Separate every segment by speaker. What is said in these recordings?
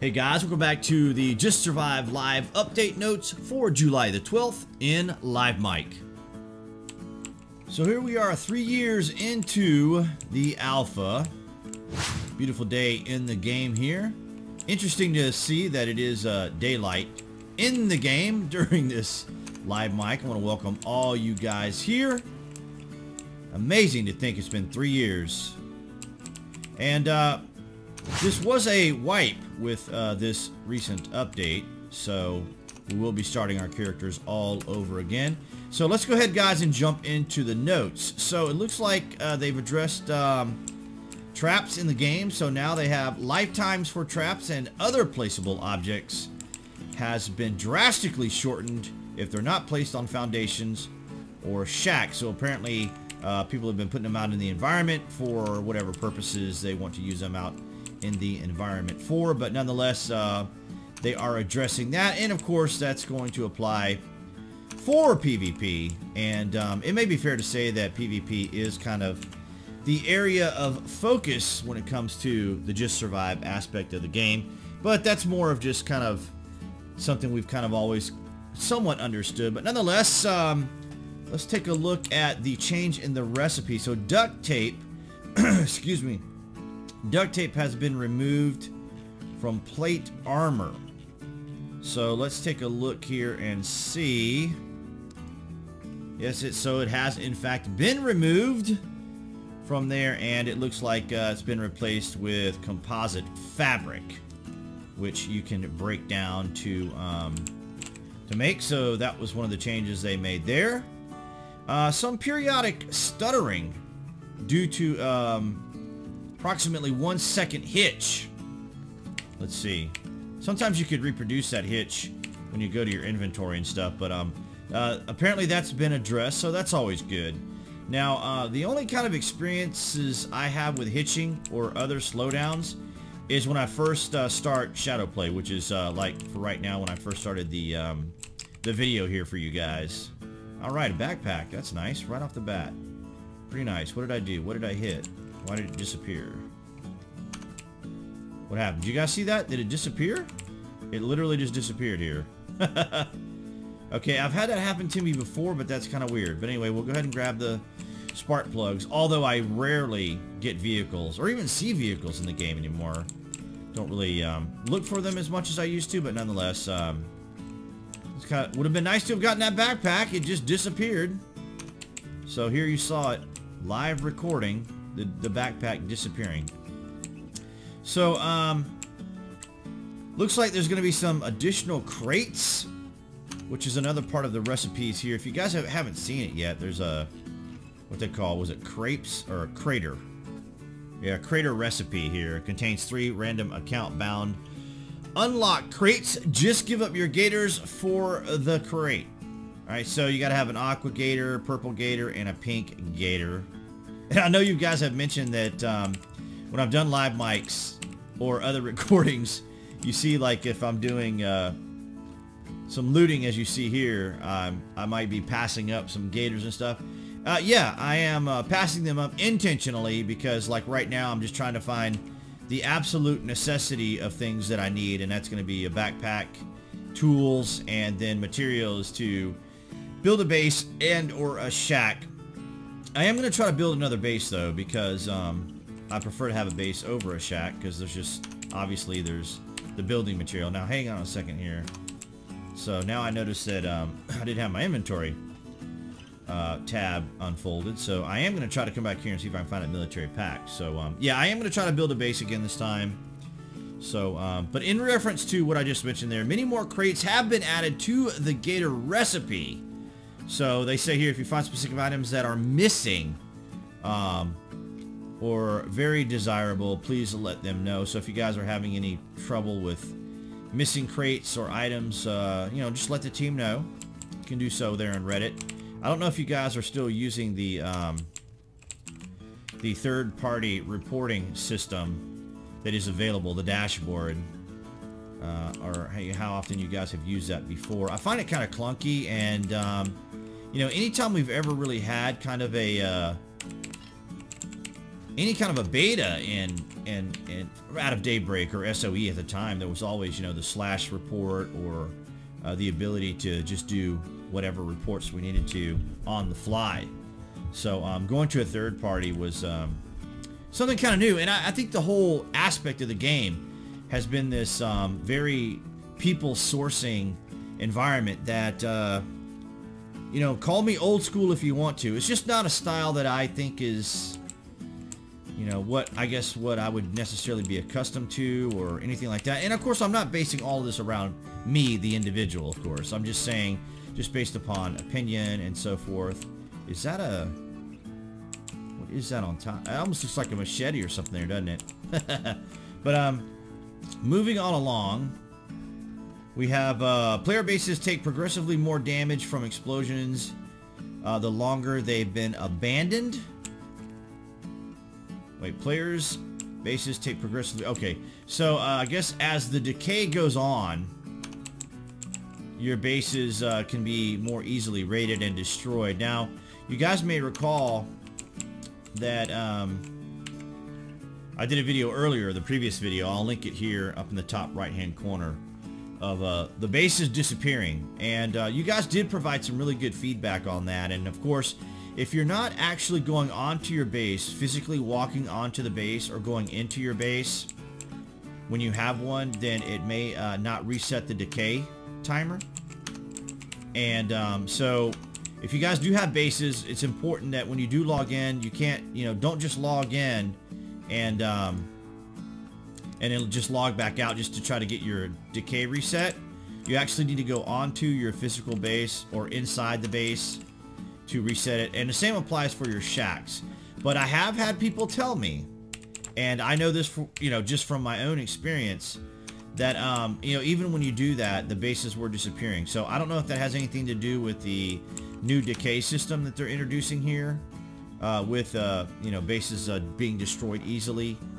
Speaker 1: Hey guys, welcome back to the Just Survive live update notes for July the 12th in Live Mic. So here we are 3 years into the alpha. Beautiful day in the game here. Interesting to see that it is daylight in the game during this live mic. I want to welcome all you guys here. Amazing to think it's been 3 years. And this was a wipe with this recent update, so we will be starting our characters all over again. So let's go ahead, guys, and jump into the notes. So it looks like they've addressed traps in the game, so now they have lifetimes for traps and other placeable objects has been drastically shortened if they're not placed on foundations or shacks. So apparently people have been putting them out in the environment for whatever purposes they want to use them out in the environment for, but nonetheless they are addressing that, and of course that's going to apply for PvP. And it may be fair to say that PvP is kind of the area of focus when it comes to the Just Survive aspect of the game, but that's more of just kind of something we've kind of always somewhat understood. But nonetheless, let's take a look at the change in the recipe. So duct tape excuse me, duct tape has been removed from plate armor. So let's take a look here and see. Yes, so it has in fact been removed from there, and it looks like it's been replaced with composite fabric, which you can break down to make. So that was one of the changes they made there. Some periodic stuttering due to approximately 1 second hitch. Let's see. Sometimes you could reproduce that hitch when you go to your inventory and stuff, but apparently that's been addressed, so that's always good. Now, the only kind of experiences I have with hitching or other slowdowns is when I first start Shadowplay, which is like for right now when I first started the video here for you guys. All right, a backpack. That's nice right off the bat. Pretty nice. What did I do? What did I hit? Why did it disappear? What happened? Did you guys see that? Did it disappear? It literally just disappeared here. Okay, I've had that happen to me before, but that's kind of weird. But anyway, we'll go ahead and grab the spark plugs. Although I rarely get vehicles or even see vehicles in the game anymore. Don't really look for them as much as I used to, but nonetheless, it's kind of would have been nice to have gotten that backpack. It just disappeared. So here you saw it, live recording. The backpack disappearing. So looks like there's going to be some additional crates, which is another part of the recipes here. If you guys haven't seen it yet, there's a what they call, was it crepes or a crater? Yeah, crater recipe here. It contains 3 random account bound unlock crates. Just give up your gators for the crate. Alright, so you got to have an aqua gator, purple gator, and a pink gator. And I know you guys have mentioned that when I've done live mics or other recordings, you see like if I'm doing some looting, as you see here, I might be passing up some gators and stuff. Yeah, I am passing them up intentionally because like right now I'm just trying to find the absolute necessity of things that I need, and that's going to be a backpack, tools, and then materials to build a base and or a shack. I am going to try to build another base though, because I prefer to have a base over a shack, because there's just obviously there's the building material. Now hang on a second here. So now I noticed that I didn't have my inventory tab unfolded, so I am going to try to come back here and see if I can find a military pack. So yeah, I am going to try to build a base again this time. So but in reference to what I just mentioned there, many more crates have been added to the gator recipe. So they say here, if you find specific items that are missing or very desirable, please let them know. So if you guys are having any trouble with missing crates or items, you know, just let the team know. You can do so there in Reddit. I don't know if you guys are still using the third-party reporting system that is available, the dashboard, or how often you guys have used that before. I find it kind of clunky, and you know, anytime we've ever really had kind of a any kind of a beta in and out of Daybreak or SOE at the time, there was always, you know, the slash report or the ability to just do whatever reports we needed to on the fly. So going to a third party was something kind of new, and I think the whole aspect of the game has been this very people sourcing environment that you know, call me old school if you want to. It's just not a style that I think is, you know, what I would necessarily be accustomed to or anything like that. And of course, I'm not basing all of this around me, the individual, of course. I'm just saying, just based upon opinion and so forth. Is that a... What is that on top? It almost looks like a machete or something there, doesn't it? But moving on along, we have player bases take progressively more damage from explosions the longer they've been abandoned. Wait, players bases take progressively... Okay, so I guess as the decay goes on, your bases can be more easily raided and destroyed. Now, you guys may recall that I did a video earlier, the previous video, I'll link it here up in the top right hand corner, of the bases disappearing, and you guys did provide some really good feedback on that. And of course, if you're not actually going onto your base, physically walking onto the base or going into your base when you have one, then it may not reset the decay timer. And so if you guys do have bases, it's important that when you do log in, you can't, you know, don't just log in and it'll just log back out just to try to get your decay reset. You actually need to go onto your physical base or inside the base to reset it. And the same applies for your shacks. But I have had people tell me, and I know this, you know, just from my own experience, that you know, even when you do that, the bases were disappearing. So I don't know if that has anything to do with the new decay system that they're introducing here, with you know, bases being destroyed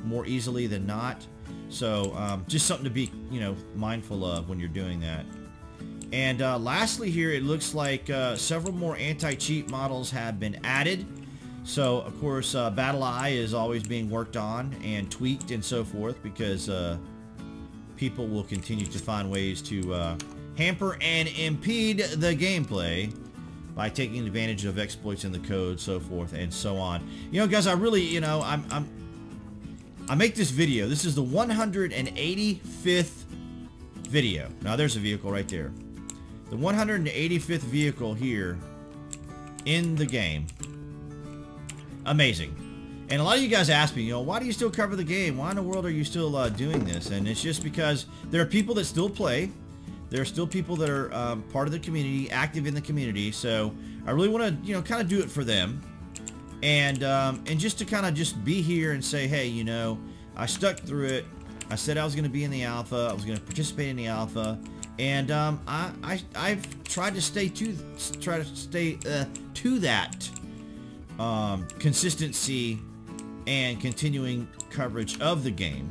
Speaker 1: more easily than not. So just something to be, you know, mindful of when you're doing that. And lastly here, it looks like several more anti-cheat models have been added. So of course, Battle Eye is always being worked on and tweaked and so forth, because people will continue to find ways to hamper and impede the gameplay by taking advantage of exploits in the code, so forth and so on. You know, guys, I really, you know, I make this video. This is the 185th video. Now, there's a vehicle right there. The 185th vehicle here in the game. Amazing. And a lot of you guys ask me, you know, why do you still cover the game? Why in the world are you still doing this? And it's just because there are people that still play. There are still people that are part of the community, active in the community. So I really want to, you know, kind of do it for them. And just to kind of just be here and say, hey, you know, I stuck through it. I said I was going to be in the alpha. I was going to participate in the alpha. And I've tried to stay to that consistency and continuing coverage of the game.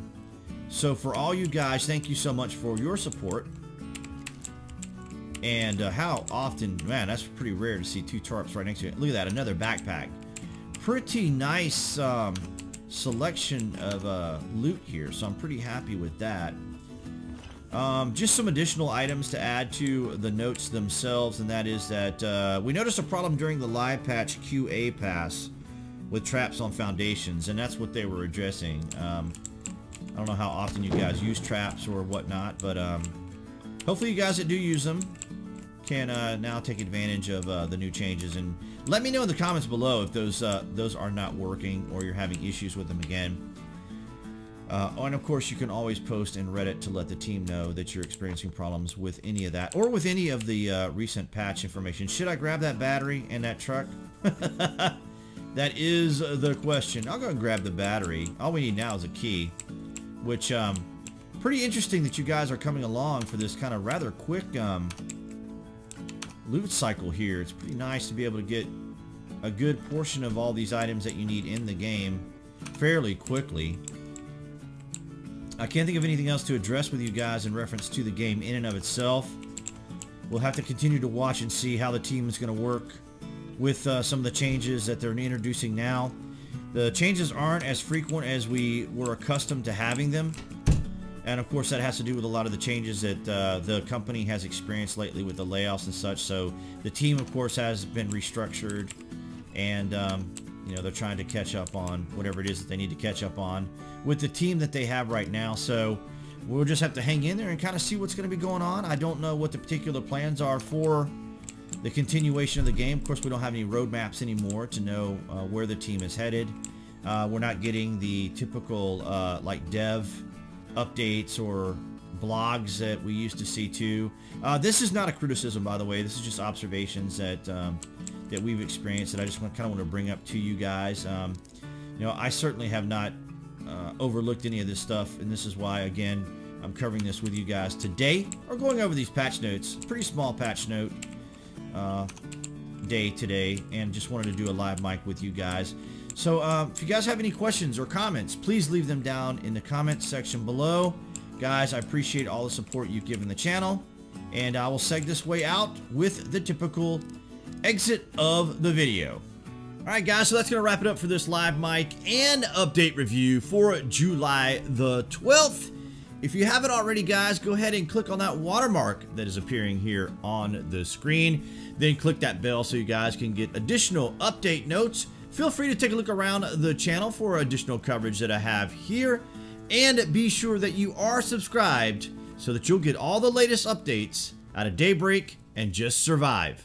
Speaker 1: So for all you guys, thank you so much for your support. And how often, man, that's pretty rare to see two tarps right next to it. Look at that, another backpack. Pretty nice selection of loot here, so I'm pretty happy with that. Just some additional items to add to the notes themselves, and that is that we noticed a problem during the live patch QA pass with traps on foundations, and that's what they were addressing. I don't know how often you guys use traps or whatnot, but hopefully you guys that do use them can now take advantage of the new changes, and let me know in the comments below if those are not working or you're having issues with them again. And of course, you can always post in Reddit to let the team know that you're experiencing problems with any of that, or with any of the recent patch information. Should I grab that battery and that truck? That is the question. I'll go and grab the battery. All we need now is a key, which pretty interesting that you guys are coming along for this kind of rather quick loot cycle here. It's pretty nice to be able to get a good portion of all these items that you need in the game fairly quickly. I can't think of anything else to address with you guys in reference to the game in and of itself. We'll have to continue to watch and see how the team is going to work with some of the changes that they're introducing now. The changes aren't as frequent as we were accustomed to having them. And of course that has to do with a lot of the changes that the company has experienced lately with the layoffs and such. So the team of course has been restructured, and you know, they're trying to catch up on whatever it is that they need to catch up on with the team that they have right now. So we'll just have to hang in there and kind of see what's going to be going on. I don't know what the particular plans are for the continuation of the game. Of course, we don't have any roadmaps anymore to know where the team is headed. We're not getting the typical like dev updates or blogs that we used to see too. This is not a criticism, by the way. This is just observations that that we've experienced that I just kind of want to bring up to you guys. You know, I certainly have not overlooked any of this stuff, and this is why, again, I'm covering this with you guys today, or going over these patch notes. Pretty small patch note day today, and just wanted to do a live mic with you guys. So if you guys have any questions or comments, please leave them down in the comments section below. Guys, I appreciate all the support you've given the channel, and I will seg this way out with the typical exit of the video. Alright guys, so that's going to wrap it up for this live mic and update review for July the 12th. If you haven't already, guys, go ahead and click on that watermark that is appearing here on the screen. Then click that bell so you guys can get additional update notes. Feel free to take a look around the channel for additional coverage that I have here. And be sure that you are subscribed so that you'll get all the latest updates out of Daybreak and JustSurvive.